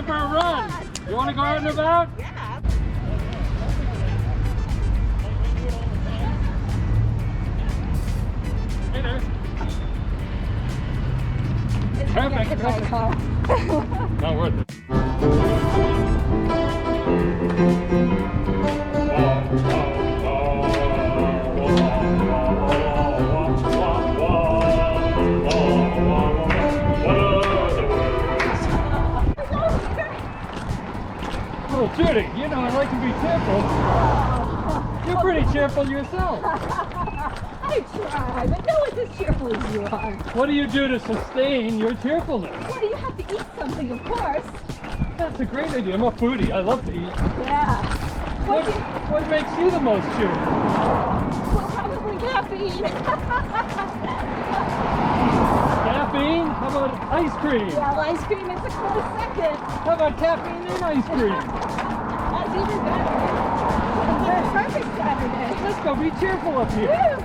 for a run. You want to go out and about? Yeah. Hey there. It's Perfect. Not worth it. Oh, Judy, you know I like to be cheerful. You're pretty cheerful yourself. I try, but no one's as cheerful as you are. What do you do to sustain your cheerfulness? Well, you have to eat something, of course. That's a great idea. I'm a foodie. I love to eat. Yeah. What makes you the most cheerful? Well, probably caffeine. Caffeine? How about ice cream? Well, ice cream is a close second. How about caffeine and ice cream? That's even better. It's a perfect Saturday. Let's go be cheerful up here. Woo!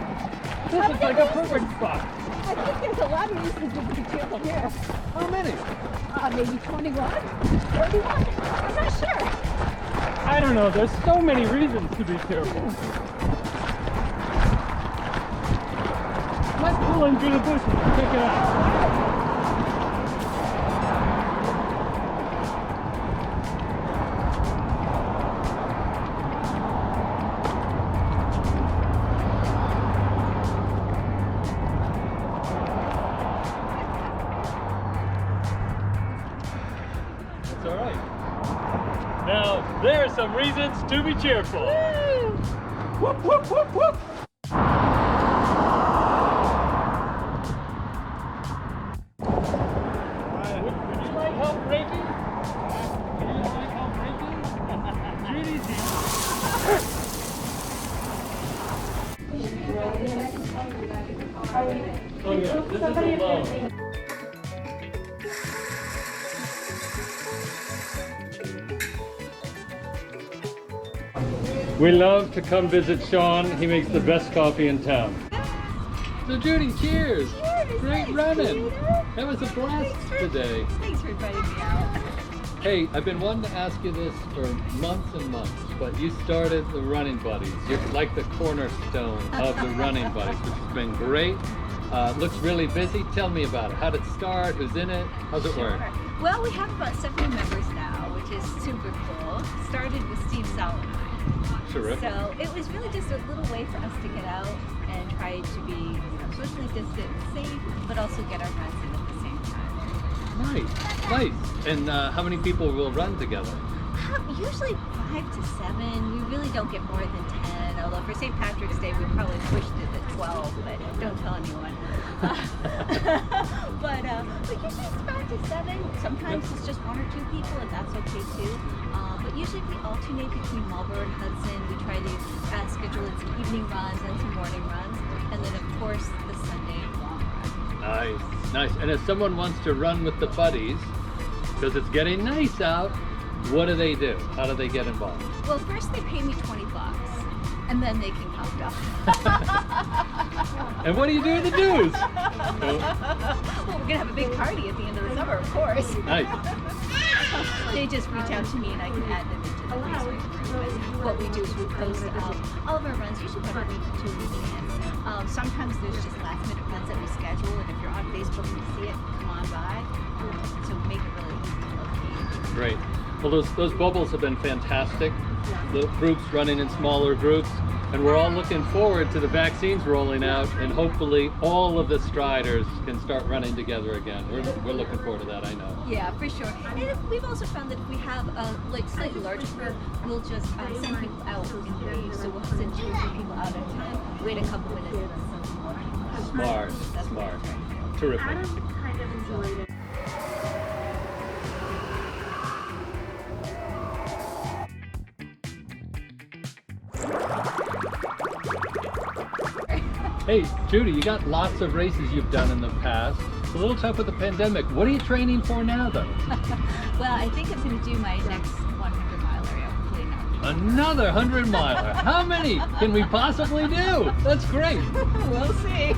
This is like a perfect spot. I think there's a lot of reasons to be cheerful here. How many? Maybe 21, 31. I'm not sure. I don't know. There's so many reasons to be cheerful. Let's pull in through the bushes and check it out. That's all right. Now, there are some reasons to be cheerful. Woo! Whoop, whoop, whoop, whoop. Would you like help breaking? Would you like help breaking? Judy's here. Oh yeah, this is alone. We love to come visit Sean. He makes the best coffee in town. So Judy, cheers! Cheers. Great Thanks, running! Peter. That was a blast today. Thanks for inviting me out. Hey, I've been wanting to ask you this for months and months, but you started the Running Buddies. You're like the cornerstone of the Running Buddies, which has been great. Looks really busy. Tell me about it. How did it start? Who's in it? How's it work? Well, we have about 70 members now, which is super cool. Started with Steve Solomon. Terrific. So it was really just a little way for us to get out and try to be socially distant and safe, but also get our runs in at the same time. Nice, nice. And how many people will run together? Usually 5 to 7. We really don't get more than 10, although for St. Patrick's Day we probably pushed it at 12, but don't tell anyone. But usually it's 5 to 7. Sometimes it's just 1 or 2 people, and that's okay too. But usually we alternate between Marlborough and Hudson. We try to schedule in some evening runs and some morning runs, and then of course the Sunday long run. Nice, nice. And if someone wants to run with the buddies, because it's getting nice out, what do they do? How do they get involved? Well, first they pay me $20, and then they can come down. And what do you do with the dues? Well, we're gonna have a big party at the end of the summer, of course. Nice. They just reach out to me and I can add them into the Facebook group. And what we do is we post all of our runs, usually about a week to 2 weeks in advance. Sometimes there's just last minute runs that we schedule, and if you're on Facebook and you see it, come on by. So we make it really easy to locate. Great. Well, those bubbles have been fantastic. The groups running in smaller groups, and we're all looking forward to the vaccines rolling out, and hopefully all of the striders can start running together again. We're looking forward to that, I know. Yeah, for sure. And we've also found that if we have a slightly larger group, we'll just send people out in waves. So we'll send 2 or 3 people out at a time, wait a couple minutes, and then send some more. Smart, That's what smart. we're trying to do. Terrific. Adam kind of enjoyed it. Hey, Judy, you got lots of races you've done in the past. It's a little tough with the pandemic. What are you training for now, though? Well, I think I'm going to do my next 100-miler. Hopefully not. Another 100-miler. How many can we possibly do? That's great. We'll see.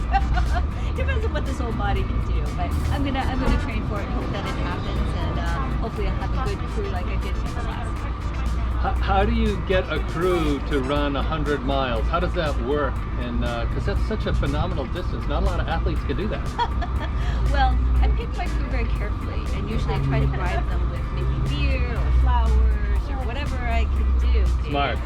Depends on what this old body can do, but I'm gonna train for it and hope that it happens. And hopefully I'll have a good crew like I did for the last time. How do you get a crew to run 100 miles? How does that work? And because that's such a phenomenal distance, not a lot of athletes can do that. Well, I pick my crew very carefully, and usually I try to bribe them with maybe beer or flowers or whatever I can do. Smart.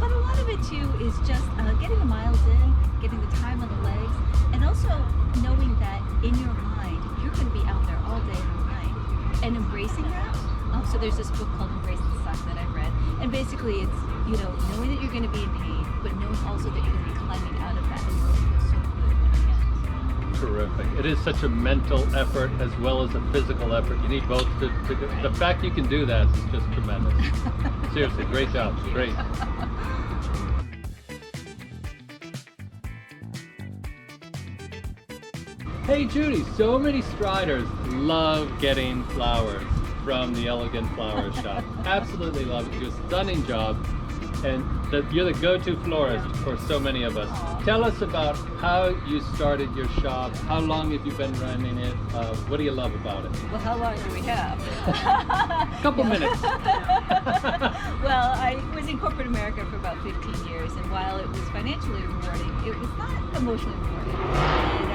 But a lot of it too is just getting the miles in, getting the time on the legs, and also knowing that in your mind you're going to be out there all day, all night, and embracing that. So there's this book called Embrace the Suck that I read, and basically it's, you know, knowing that you're going to be in pain, but knowing also that you're going to be climbing out of that, and you're going to feel so good when you end. Terrific. It is such a mental effort as well as a physical effort. You need both to the fact you can do that is just tremendous. Seriously, great job. Great. Hey Judy, so many striders love getting flowers from the Elegant Flower Shop. Absolutely love it. You do a stunning job, and you're the go-to florist for so many of us. Aww. Tell us about how you started your shop. How long have you been running it? What do you love about it? Well, how long do we have? Couple minutes. Well, I was in corporate America for about 15 years, and while it was financially rewarding, it was not emotionally rewarding.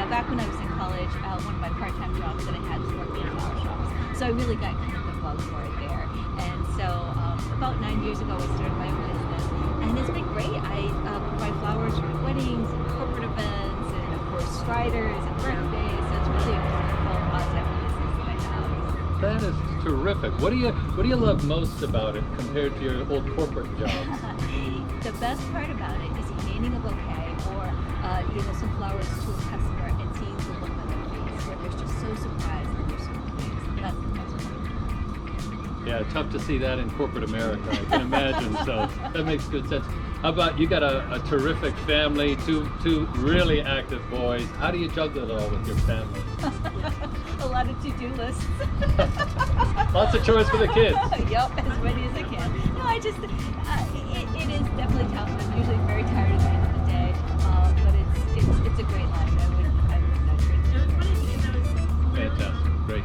And back when I was in college, one of my part-time jobs that I had was working in flower shops. So I really got kind of the bug for it there. And so about 9 years ago, I started my own business, and it's been great. I provide flowers for weddings and corporate events, and of course striders and birthdays. So it's really a wonderful part-time business that I have. That is terrific. What do you love most about it compared to your old corporate job? The best part about it is handing a bouquet or some flowers to a customer and seeing the look on their face where they're just so surprised and they're so pleased. That's the most fun. Yeah, tough to see that in corporate America, I can imagine, so that makes good sense. How about, you got a terrific family, two really active boys. How do you juggle it all with your family? A lot of to-do lists. Lots of chores for the kids. Yep, as many as I can. No, I just, it is definitely tough. I'm usually very tired at the end of the day, but it's a great life. I would not trade it. Fantastic, great.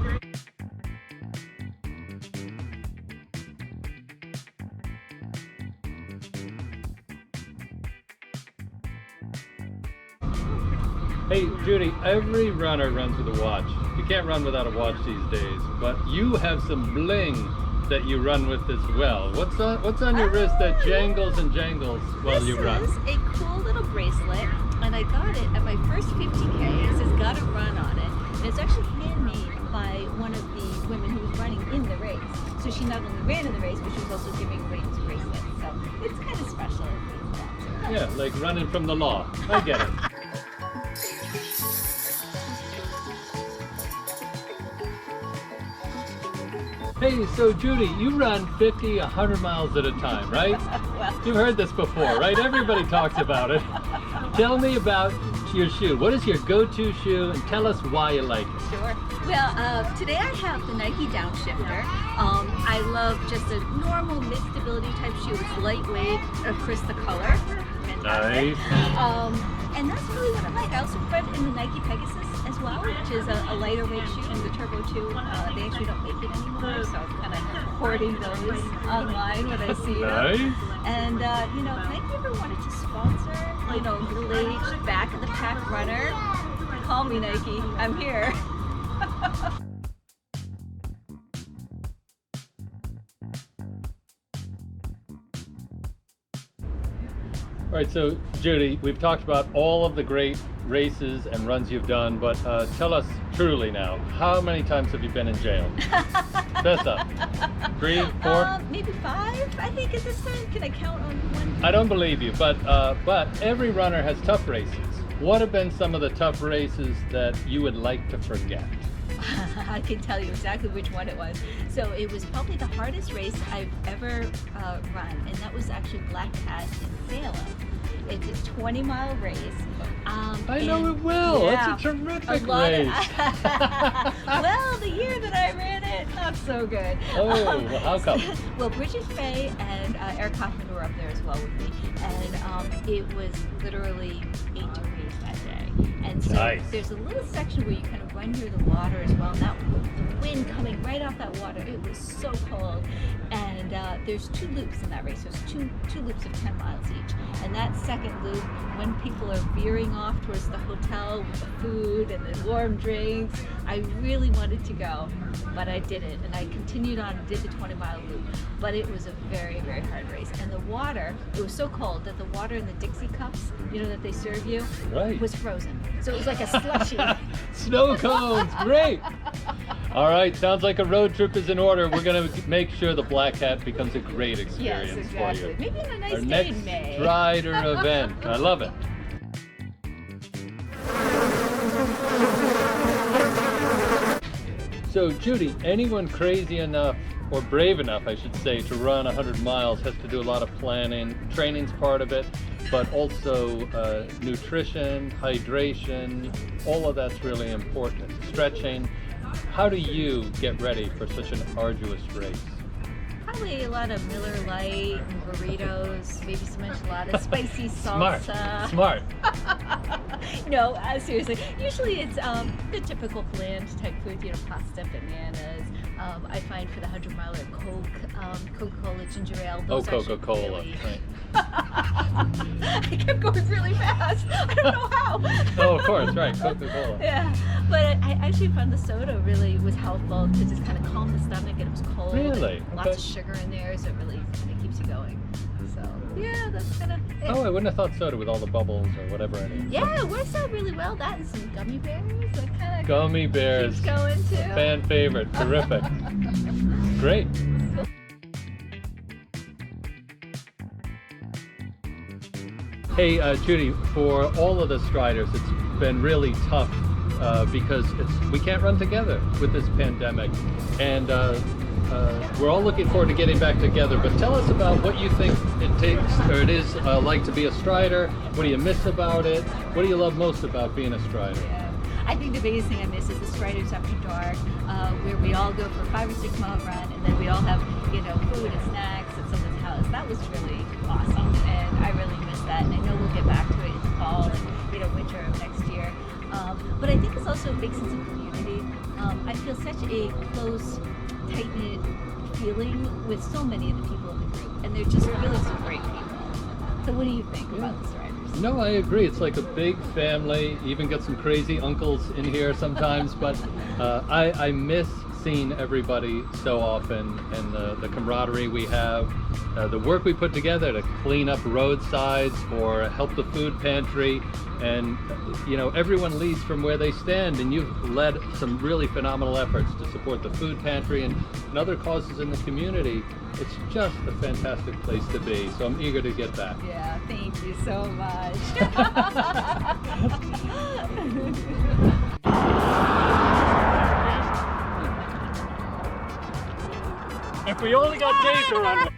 Hey Judy, every runner runs with a watch. You can't run without a watch these days, but you have some bling that you run with as well. What's on your wrist that jangles and jangles while you run? This is a cool little bracelet, and I got it at my first 50K. It says "Got to Run" on it, and it's actually handmade by one of the women who was running in the race. So she not only ran in the race, but she was also giving away this bracelet. So it's kind of special. Yeah, like running from the law. I get it. Hey, so Judy, you run 50, 100 miles at a time, right? Well, You've heard this before, right? Everybody talks about it. Tell me about your shoe. What is your go-to shoe, and tell us why you like it. sure. Well, today I have the Nike Downshifter. I love just a normal mid-stability type shoe. It's lightweight, of course the color. Fantastic. Nice. And that's really what I like. I also run in the Nike Pegasus as well, which is a lighter weight shoe, and the Turbo 2, they actually don't make it anymore, so I'm kind of hoarding those online when I see them. Nice. And, if Nike ever wanted to sponsor, middle-aged, back-of-the-pack runner, call me, Nike. I'm here. All right, so Judy, we've talked about all of the great races and runs you've done, but tell us truly now, how many times have you been in jail? Fess up. 3, 4? Maybe 5, I think, at this time. Can I count on one? I don't believe you, but every runner has tough races. What have been some of the tough races that you would like to forget? I can tell you exactly which one it was. So it was probably the hardest race I've ever run, and that was actually Black Cat in Salem. It's a 20-mile race. I know it well. Yeah, it's a terrific race. Well, the year that I ran it, not so good. Oh, well, how come? Well, Bridget Fay and Eric Hoffman were up there as well with me, and it was literally 8 degrees that day. And so Nice. There's a little section where you kind of run near the water as well. And that the wind coming right off that water, it was so cold. And there's 2 loops in that race. There's two loops of 10 miles each. And that second loop, when people are veering off towards the hotel with the food and the warm drinks, I really wanted to go, but I didn't. And I continued on and did the 20-mile loop. But it was a very, very hard race. And the water, it was so cold that the water in the Dixie cups, you know, that they serve you, was frozen. So it was like a slushy. Snow cones, great. All right, sounds like a road trip is in order. We're going to make sure the Black Hat becomes a great experience Yes, exactly. for you. Maybe on a nice Our day next in May. Strider event. I love it. So Judy, anyone crazy enough, or brave enough I should say, to run 100 miles has to do a lot of planning. Training's part of it, but also nutrition, hydration, all of that's really important. Stretching. How do you get ready for such an arduous race? Probably a lot of Miller Lite and burritos, maybe some enchiladas, spicy salsa. Smart. No, seriously. Usually it's the typical bland type food, you know, pasta, bananas. I find for the 100-miler Coke, Coca-Cola, ginger ale. Oh, Those actually Coca-Cola. really- Right. I kept going really fast. I don't know how. Oh, of course, right, Coca-Cola. Yeah, but I actually found the soda really was helpful to just kind of calm the stomach, and it was cold. Really? And lots of sugar in there, so it really kind of keeps you going. So yeah, that's kind of it. Oh, I wouldn't have thought soda with all the bubbles or whatever in it. Yeah, it works out really well. That and some gummy bears. That kind of Gummy bears. keeps going too. Fan favorite. Terrific. Great. Hey, Judy, for all of the Striders, it's been really tough because we can't run together with this pandemic. And we're all looking forward to getting back together. But tell us about what you think it takes, or it is like to be a Strider. What do you miss about it? What do you love most about being a Strider? Yeah. I think the biggest thing I miss is the Striders After Dark, where we all go for a 5 or 6 mile run, and then we all have, you know, food and snacks at someone's house. That was really awesome, and I really miss that. And I know we'll get back to it in the fall and, you know, winter of next year. But I think it's also a big sense of community. I feel such a close, tight-knit feeling with so many of the people in the group, and they're just really some great people. So what do you think about the Striders? No, I agree. It's like a big family. You even get some crazy uncles in here sometimes, but I miss seeing everybody so often, and the camaraderie we have, the work we put together to clean up roadsides or help the food pantry, and you know, everyone leads from where they stand, and you've led some really phenomenal efforts to support the food pantry and other causes in the community. It's just a fantastic place to be, so I'm eager to get back. Yeah, thank you so much. If we only got days to run.